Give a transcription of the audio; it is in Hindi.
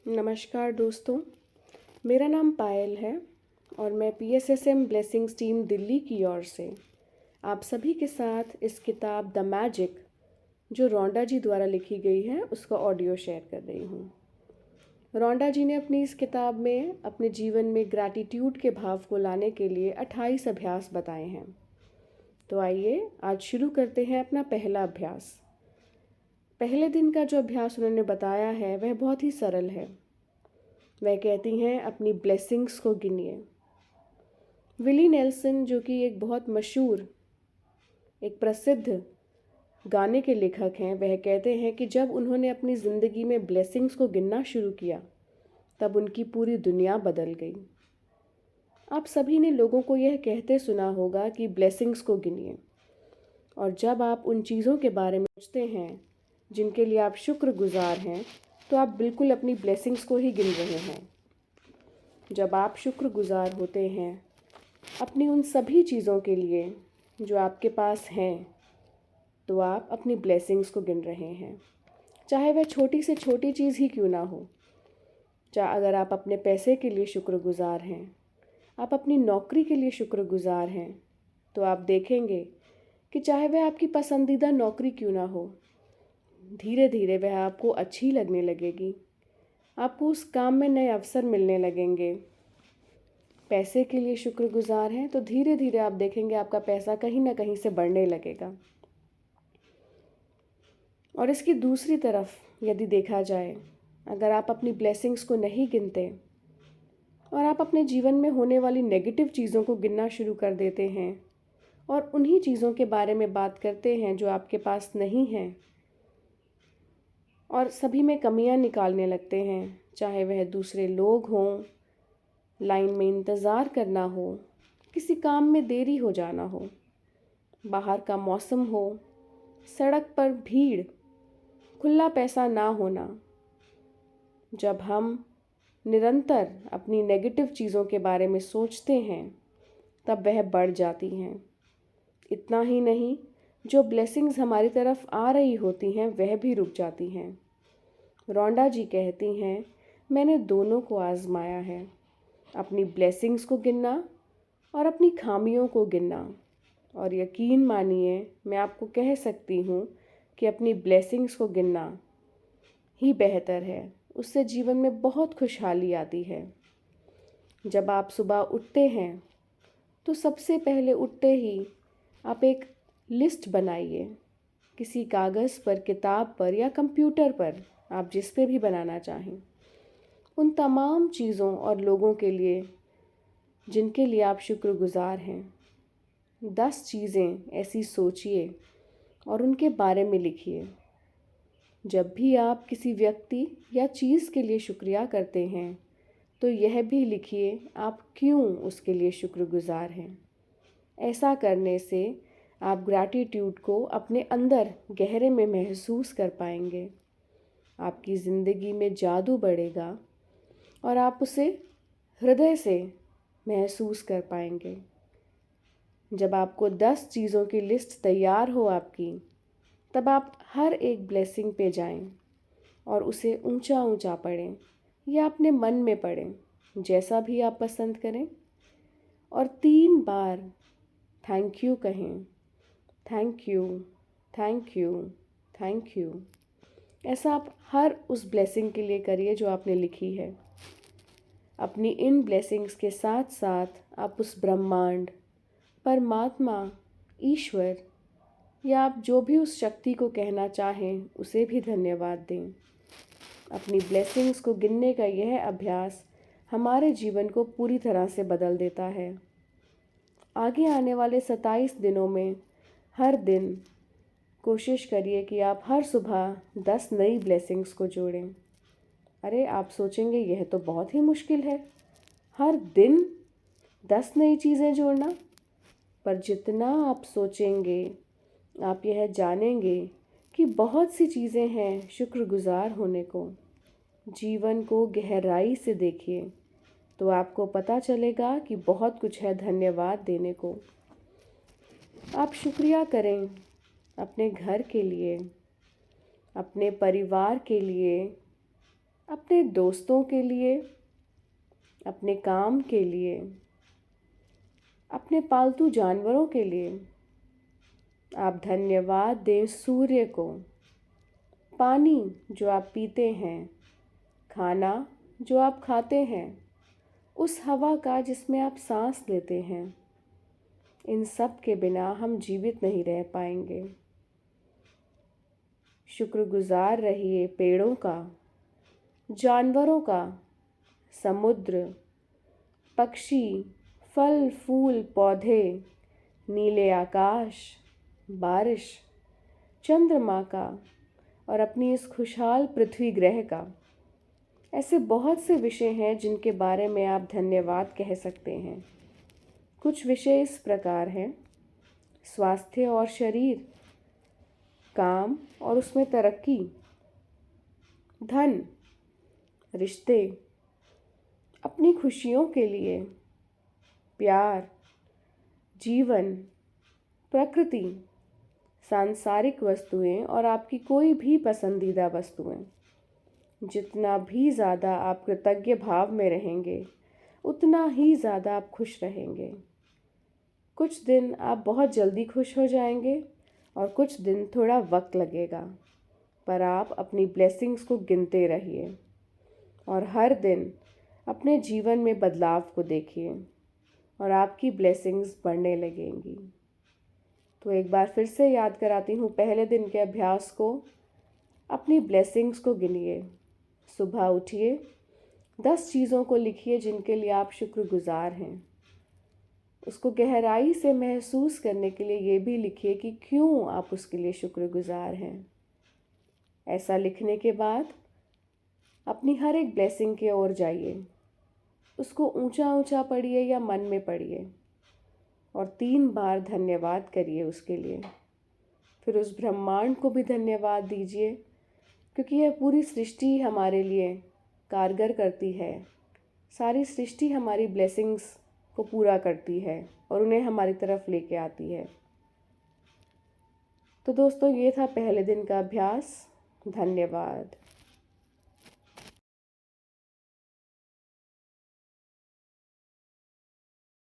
नमस्कार दोस्तों, मेरा नाम पायल है और मैं पीएसएसएम ब्लेसिंग्स टीम दिल्ली की ओर से आप सभी के साथ इस किताब द मैजिक जो रोंडा जी द्वारा लिखी गई है उसका ऑडियो शेयर कर रही हूँ। रोंडा जी ने अपनी इस किताब में अपने जीवन में ग्रैटिट्यूड के भाव को लाने के लिए 28 अभ्यास बताए हैं। तो आइए आज शुरू करते हैं अपना पहला अभ्यास। पहले दिन का जो अभ्यास उन्होंने बताया है वह बहुत ही सरल है। वह कहती हैं अपनी ब्लेसिंग्स को गिनिए। विली नेल्सन जो कि एक बहुत मशहूर एक प्रसिद्ध गाने के लेखक हैं, वह कहते हैं कि जब उन्होंने अपनी ज़िंदगी में ब्लेसिंग्स को गिनना शुरू किया तब उनकी पूरी दुनिया बदल गई। आप सभी ने लोगों को यह कहते सुना होगा कि ब्लेसिंग्स को गिनिए, और जब आप उन चीज़ों के बारे में सोचते हैं जिनके लिए आप शुक्रगुजार हैं तो आप बिल्कुल अपनी ब्लेसिंग्स को ही गिन रहे हैं। जब आप शुक्रगुजार होते हैं अपनी उन सभी चीज़ों के लिए जो आपके पास हैं, तो आप अपनी ब्लेसिंग्स को गिन रहे हैं, चाहे वह छोटी से छोटी चीज़ ही क्यों ना हो। चाहे अगर आप अपने पैसे के लिए शुक्रगुजार हैं, आप अपनी नौकरी के लिए शुक्रगुजार हैं, तो आप देखेंगे कि चाहे वह आपकी पसंदीदा नौकरी क्यों ना हो, धीरे धीरे वह आपको अच्छी लगने लगेगी। आपको उस काम में नए अवसर मिलने लगेंगे। पैसे के लिए शुक्रगुजार हैं तो धीरे धीरे आप देखेंगे आपका पैसा कहीं ना कहीं से बढ़ने लगेगा। और इसकी दूसरी तरफ यदि देखा जाए, अगर आप अपनी ब्लेसिंग्स को नहीं गिनते और आप अपने जीवन में होने वाली नेगेटिव चीज़ों को गिनना शुरू कर देते हैं और उन्हीं चीज़ों के बारे में बात करते हैं जो आपके पास नहीं हैं, और सभी में कमियां निकालने लगते हैं, चाहे वह दूसरे लोग हों, लाइन में इंतज़ार करना हो, किसी काम में देरी हो जाना हो, बाहर का मौसम हो, सड़क पर भीड़, खुला पैसा ना होना, जब हम निरंतर अपनी नेगेटिव चीज़ों के बारे में सोचते हैं तब वह बढ़ जाती हैं। इतना ही नहीं, जो ब्लेसिंग्स हमारी तरफ आ रही होती हैं वह भी रुक जाती हैं। रोंडा जी कहती हैं, मैंने दोनों को आजमाया है, अपनी ब्लेसिंग्स को गिनना और अपनी खामियों को गिनना, और यकीन मानिए मैं आपको कह सकती हूँ कि अपनी ब्लेसिंग्स को गिनना ही बेहतर है। उससे जीवन में बहुत खुशहाली आती है। जब आप सुबह उठते हैं तो सबसे पहले उठते ही आप एक लिस्ट बनाइए, किसी कागज़ पर, किताब पर या कंप्यूटर पर, आप जिस पे भी बनाना चाहें, उन तमाम चीज़ों और लोगों के लिए जिनके लिए आप शुक्रगुजार हैं। 10 चीज़ें ऐसी सोचिए और उनके बारे में लिखिए। जब भी आप किसी व्यक्ति या चीज़ के लिए शुक्रिया करते हैं तो यह भी लिखिए आप क्यों उसके लिए शुक्रगुजार हैं। ऐसा करने से आप ग्रैटिट्यूड को अपने अंदर गहरे में महसूस कर पाएंगे। आपकी ज़िंदगी में जादू बढ़ेगा और आप उसे हृदय से महसूस कर पाएंगे। जब आपको 10 चीज़ों की लिस्ट तैयार हो आपकी, तब आप हर एक ब्लेसिंग पे जाएं और उसे ऊंचा ऊंचा पढ़ें या अपने मन में पढ़ें, जैसा भी आप पसंद करें, और 3 बार थैंक यू कहें। Thank you, thank you, thank you. ऐसा आप हर उस ब्लेसिंग के लिए करिए जो आपने लिखी है। अपनी इन ब्लेसिंग्स के साथ साथ आप उस ब्रह्मांड, परमात्मा, ईश्वर या आप जो भी उस शक्ति को कहना चाहें उसे भी धन्यवाद दें। अपनी ब्लेसिंग्स को गिनने का यह अभ्यास हमारे जीवन को पूरी तरह से बदल देता है। आगे आने वाले 27 दिनों में हर दिन कोशिश करिए कि आप हर सुबह 10 नई ब्लेसिंग्स को जोड़ें। अरे आप सोचेंगे यह तो बहुत ही मुश्किल है, हर दिन 10 नई चीज़ें जोड़ना, पर जितना आप सोचेंगे आप यह जानेंगे कि बहुत सी चीज़ें हैं शुक्रगुजार होने को। जीवन को गहराई से देखिए तो आपको पता चलेगा कि बहुत कुछ है धन्यवाद देने को। आप शुक्रिया करें अपने घर के लिए, अपने परिवार के लिए, अपने दोस्तों के लिए, अपने काम के लिए, अपने पालतू जानवरों के लिए। आप धन्यवाद दें सूर्य को, पानी जो आप पीते हैं, खाना जो आप खाते हैं, उस हवा का जिसमें आप सांस लेते हैं। इन सब के बिना हम जीवित नहीं रह पाएंगे। शुक्रगुजार रहिए पेड़ों का, जानवरों का, समुद्र, पक्षी, फल फूल पौधे, नीले आकाश, बारिश, चंद्रमा का और अपनी इस खुशहाल पृथ्वी ग्रह का। ऐसे बहुत से विषय हैं जिनके बारे में आप धन्यवाद कह सकते हैं। कुछ विषय इस प्रकार हैं: स्वास्थ्य और शरीर, काम और उसमें तरक्की, धन, रिश्ते, अपनी खुशियों के लिए, प्यार, जीवन, प्रकृति, सांसारिक वस्तुएं और आपकी कोई भी पसंदीदा वस्तुएं। जितना भी ज़्यादा आप कृतज्ञ भाव में रहेंगे, उतना ही ज़्यादा आप खुश रहेंगे। कुछ दिन आप बहुत जल्दी खुश हो जाएंगे और कुछ दिन थोड़ा वक्त लगेगा, पर आप अपनी ब्लेसिंग्स को गिनते रहिए और हर दिन अपने जीवन में बदलाव को देखिए और आपकी ब्लेसिंग्स बढ़ने लगेंगी। तो एक बार फिर से याद कराती हूँ पहले दिन के अभ्यास को। अपनी ब्लेसिंग्स को गिनिए। सुबह उठिए, 10 चीज़ों को लिखिए जिनके लिए आप शुक्रगुजार हैं। उसको गहराई से महसूस करने के लिए ये भी लिखिए कि क्यों आप उसके लिए शुक्रगुजार हैं। ऐसा लिखने के बाद अपनी हर एक ब्लेसिंग की ओर जाइए। उसको ऊंचा ऊंचा पढ़िए या मन में पढ़िए और 3 बार धन्यवाद करिए उसके लिए। फिर उस ब्रह्मांड को भी धन्यवाद दीजिए, क्योंकि यह पूरी सृष्टि हमारे लिए कारगर करती है। सारी सृष्टि हमारी ब्लेसिंग्स को पूरा करती है और उन्हें हमारी तरफ लेके आती है। तो दोस्तों, ये था पहले दिन का अभ्यास। धन्यवाद।